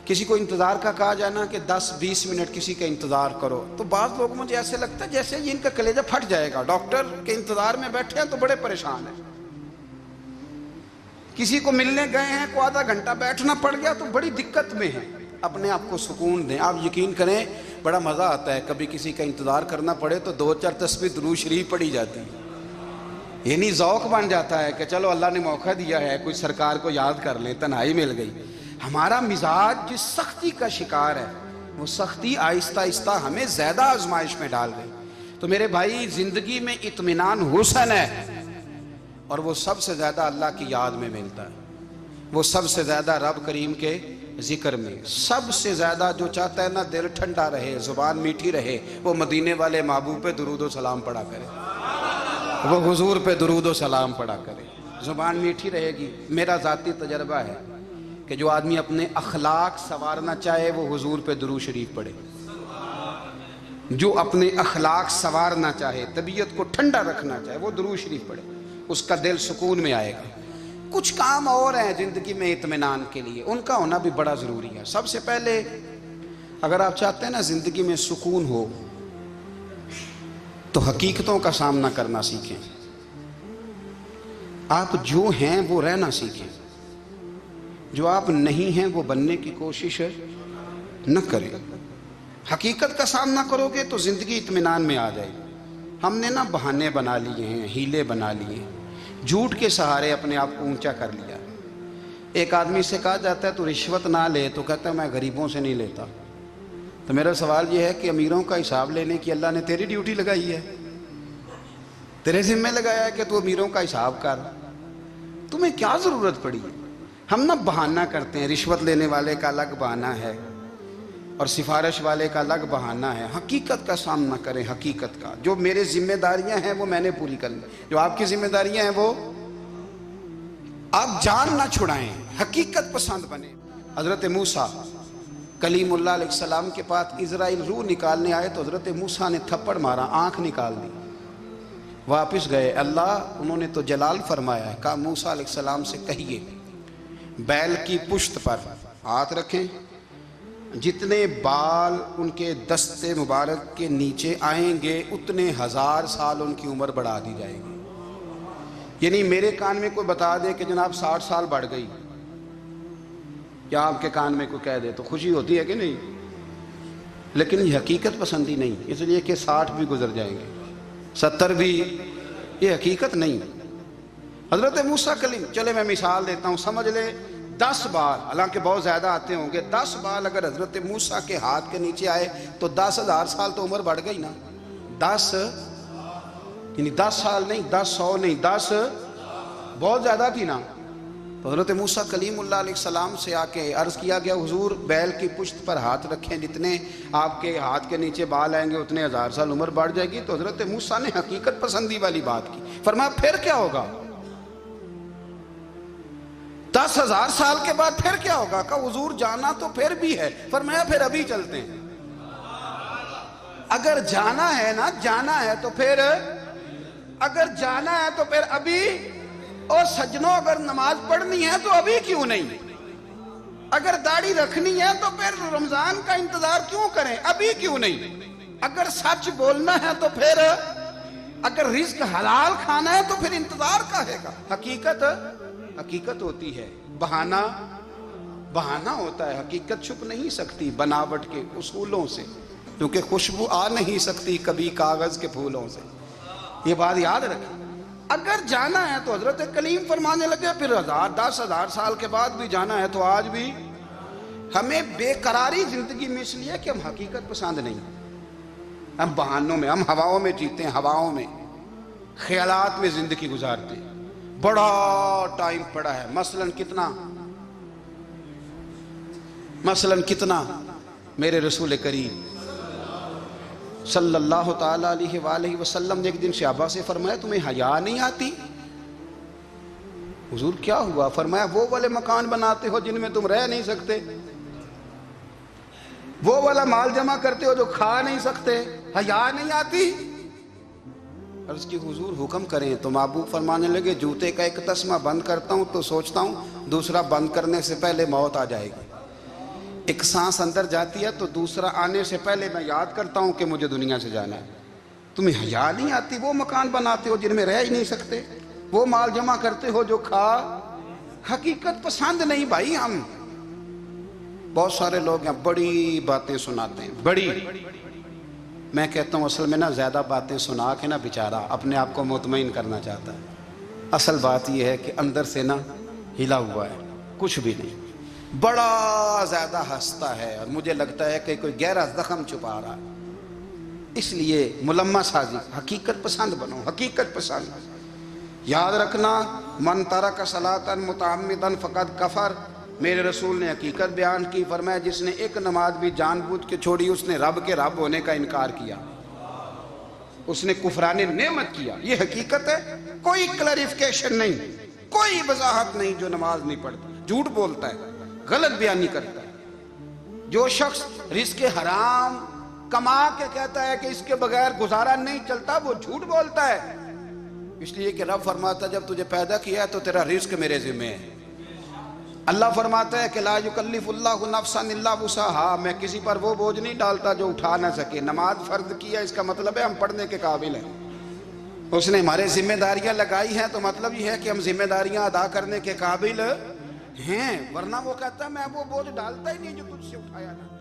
کسی کو انتظار کا کہا جائے نا کہ 10-20 منٹ کسی کا انتظار کرو، تو بعض لوگ مجھے ایسے لگتا ہے جیسے یہ ان کا کلیجہ پھٹ جائے گا، ڈاکٹر کے انتظار میں بیٹھے ہیں تو بڑے پریشان ہیں۔ کسی کو ملنے گئے ہیں کو آدھا گھنٹہ بیٹھنا پڑ گیا تو بڑی دقت میں ہے۔ اپنے آپ کو سکون دیں۔ آپ یقین کریں بڑا مزہ آتا ہے، کبھی کسی کا انتظار کرنا پڑے تو 2-4 تسبیح درود شریف پڑھی جاتی ہے، یعنی ذوق بن جاتا ہے کہ چلو اللہ نے موقع دیا ہے، کوئی سرکار کو یاد کر لیں، تنہائی مل گئی۔ ہمارا مزاج جس سختی کا شکار ہے، وہ سختی آہستہ آہستہ ہمیں زیادہ آزمائش میں ڈال گئی۔ تو میرے بھائی، زندگی میں اطمینان حسن ہے، اور وہ سب سے زیادہ اللہ کی یاد میں ملتا ہے، وہ سب سے زیادہ رب کریم کے ذکر میں، سب سے زیادہ جو چاہتا ہے نا دل ٹھنڈا رہے، زبان میٹھی رہے، وہ مدینے والے محبوب پہ درود و سلام پڑھا کرے، وہ حضور پہ درود و سلام پڑھا کرے، زبان میٹھی رہے گی۔ میرا ذاتی تجربہ ہے کہ جو آدمی اپنے اخلاق سنوارنا چاہے وہ حضور پہ درود شریف پڑھے، جو اپنے اخلاق سنوارنا چاہے، طبیعت کو ٹھنڈا رکھنا چاہے، وہ درود شریف پڑھے، اس کا دل سکون میں آئے گا۔ کچھ کام اور ہیں زندگی میں اطمینان کے لیے، ان کا ہونا بھی بڑا ضروری ہے۔ سب سے پہلے اگر آپ چاہتے ہیں نا زندگی میں سکون ہو تو حقیقتوں کا سامنا کرنا سیکھیں۔ آپ جو ہیں وہ رہنا سیکھیں، جو آپ نہیں ہیں وہ بننے کی کوشش نہ کریں۔ حقیقت کا سامنا کرو گے تو زندگی اطمینان میں آ جائے گی۔ ہم نے نا بہانے بنا لیے ہیں، ہیلے بنا لیے ہیں، جھوٹ کے سہارے اپنے آپ کو اونچا کر لیا۔ ایک آدمی سے کہا جاتا ہے تو رشوت نہ لے، تو کہتا ہے میں غریبوں سے نہیں لیتا۔ تو میرا سوال یہ ہے کہ امیروں کا حساب لینے کی اللہ نے تیری ڈیوٹی لگائی ہے، تیرے ذمہ لگایا ہے کہ تو امیروں کا حساب کر، تمہیں کیا ضرورت پڑی؟ ہم نا بہانہ کرتے ہیں، رشوت لینے والے کا الگ بہانہ ہے اور سفارش والے کا الگ بہانہ ہے۔ حقیقت کا سامنا کریں، حقیقت کا۔ جو میرے ذمہ داریاں ہیں وہ میں نے پوری کرنی، جو آپ کی ذمہ داریاں ہیں وہ آپ جان نہ چھڑائیں، حقیقت پسند بنیں۔ حضرت موسیٰ کلیم اللہ علیہ السلام کے پاس اسرائیل روح نکالنے آئے تو حضرت موسیٰ نے تھپڑ مارا، آنکھ نکال دی، واپس گئے۔ اللہ انہوں نے تو جلال فرمایا ہے، کہا موسیٰ علیہ السلام سے کہیے بیل کی پشت پر ہاتھ رکھیں، جتنے بال ان کے دستے مبارک کے نیچے آئیں گے اتنے 1000 سال ان کی عمر بڑھا دی جائے گی۔ یعنی میرے کان میں کوئی بتا دے کہ جناب 60 سال بڑھ گئی، یا آپ کے کان میں کوئی کہہ دے تو خوشی ہوتی ہے کہ نہیں؟ لیکن یہ حقیقت پسندی نہیں، اس لیے کہ 60 بھی گزر جائیں گے، 70 بھی، یہ حقیقت نہیں۔ حضرت موسیٰ کلیم، چلے میں مثال دیتا ہوں، سمجھ لے 10 بال، حالانکہ بہت زیادہ آتے ہوں گے، 10 بال اگر حضرت موسیٰ کے ہاتھ کے نیچے آئے تو 10,000 سال تو عمر بڑھ گئی نا۔ 10 یعنی 10 سال نہیں، 10 نہیں، 10 بہت زیادہ تھی نا۔ تو حضرت موسیٰ کلیم اللہ علیہ السلام سے آ کے عرض کیا گیا حضور بیل کی پشت پر ہاتھ رکھیں، جتنے آپ کے ہاتھ کے نیچے بال آئیں گے اتنے 1000 سال عمر بڑھ جائے گی۔ تو حضرت موسیٰ نے حقیقت پسندی والی بات کی، فرمایا پھر کیا ہوگا؟ 10,000 سال کے بعد پھر کیا ہوگا؟ کہا حضور جانا تو پھر بھی ہے، فرمایا پھر ابھی چلتے ہیں۔ اگر جانا ہے نا، جانا ہے تو پھر، اگر جانا ہے تو پھر ابھی، اور سجنوں اگر نماز پڑھنی ہے تو ابھی کیوں نہیں؟ اگر داڑھی رکھنی ہے تو پھر رمضان کا انتظار کیوں کریں؟ ابھی کیوں نہیں؟ اگر سچ بولنا ہے تو پھر، اگر رزق حلال کھانا ہے تو پھر انتظار کا ہے گا۔ حقیقت ہوتی ہے، بہانہ ہوتا ہے، حقیقت چھپ نہیں سکتی بناوٹ کے اصولوں سے، کیونکہ خوشبو آ نہیں سکتی کبھی کاغذ کے پھولوں سے۔ یہ بات یاد رکھیں۔ اگر جانا ہے تو حضرت کلیم فرمانے لگے پھر 10,000 سال کے بعد بھی جانا ہے تو آج بھی۔ ہمیں بے قراری زندگی میں اس لیے کہ ہم حقیقت پسند نہیں، ہم بہانوں میں، ہم ہواؤں میں جیتے ہیں، ہواؤں میں، خیالات میں زندگی گزارتے ہیں۔ بڑا ٹائم پڑا ہے، مثلاً کتنا میرے رسول کریم صلی اللہ تعالیٰ علیہ وآلہ وسلم نے ایک دن صحابہ سے فرمایا تمہیں حیا نہیں آتی؟ حضور کیا ہوا؟ فرمایا وہ والے مکان بناتے ہو جن میں تم رہ نہیں سکتے، وہ والا مال جمع کرتے ہو جو کھا نہیں سکتے، حیا نہیں آتی؟ عرض کی حضور حکم کریں تو محبوب فرمانے لگے جوتے کا ایک تسمہ بند کرتا ہوں تو سوچتا ہوں دوسرا بند کرنے سے پہلے موت آ جائے گی، ایک سانس اندر جاتی ہے تو دوسرا آنے سے پہلے میں یاد کرتا ہوں کہ مجھے دنیا سے جانا ہے. تمہیں حیا نہیں آتی؟ وہ مکان بناتے ہو جن میں رہ ہی نہیں سکتے, وہ مال جمع کرتے ہو جو کھا. حقیقت پسند نہیں بھائی. ہم بہت سارے لوگ ہیں بڑی باتیں سناتے ہیں, بڑی. میں کہتا ہوں اصل میں نا زیادہ باتیں سنا کے نا بیچارہ اپنے آپ کو مطمئن کرنا چاہتا ہے. اصل بات یہ ہے کہ اندر سے نا ہلا ہوا ہے, کچھ بھی نہیں. بڑا زیادہ ہنستا ہے اور مجھے لگتا ہے کہ کوئی گہرا زخم چھپا رہا ہے. اس لیے ملمہ سازی, حقیقت پسند بنو, حقیقت پسند. یاد رکھنا, من ترک صلاۃ متعمدا فقد کفر. میرے رسول نے حقیقت بیان کی, فرمایا جس نے ایک نماز بھی جان بوجھ کے چھوڑی اس نے رب کے رب ہونے کا انکار کیا, اس نے کفران نعمت کیا. یہ حقیقت ہے, کوئی کلیریفیکیشن نہیں, کوئی وضاحت نہیں. جو نماز نہیں پڑھتا, جھوٹ بولتا ہے, غلط بیانی کرتا ہے. جو شخص رزق حرام کما کے کہتا ہے کہ اس کے بغیر گزارا نہیں چلتا, وہ جھوٹ بولتا ہے. اس لیے کہ رب فرماتا ہے جب تجھے پیدا کیا ہے تو تیرا رزق میرے ذمہ ہے. اللہ فرماتا ہے کہ لا یکلف اللہ نفسا الا وسعها, میں کسی پر وہ بوجھ نہیں ڈالتا جو اٹھا نہ سکے. نماز فرض کیا, اس کا مطلب ہے ہم پڑھنے کے قابل ہیں. اس نے ہمارے ذمہ داریاں لگائی ہیں تو مطلب یہ ہے کہ ہم ذمہ داریاں ادا کرنے کے قابل ہیں. ورنہ وہ کہتا ہے میں وہ بوجھ ڈالتا ہی نہیں جو تجھ سے اٹھایا نہ.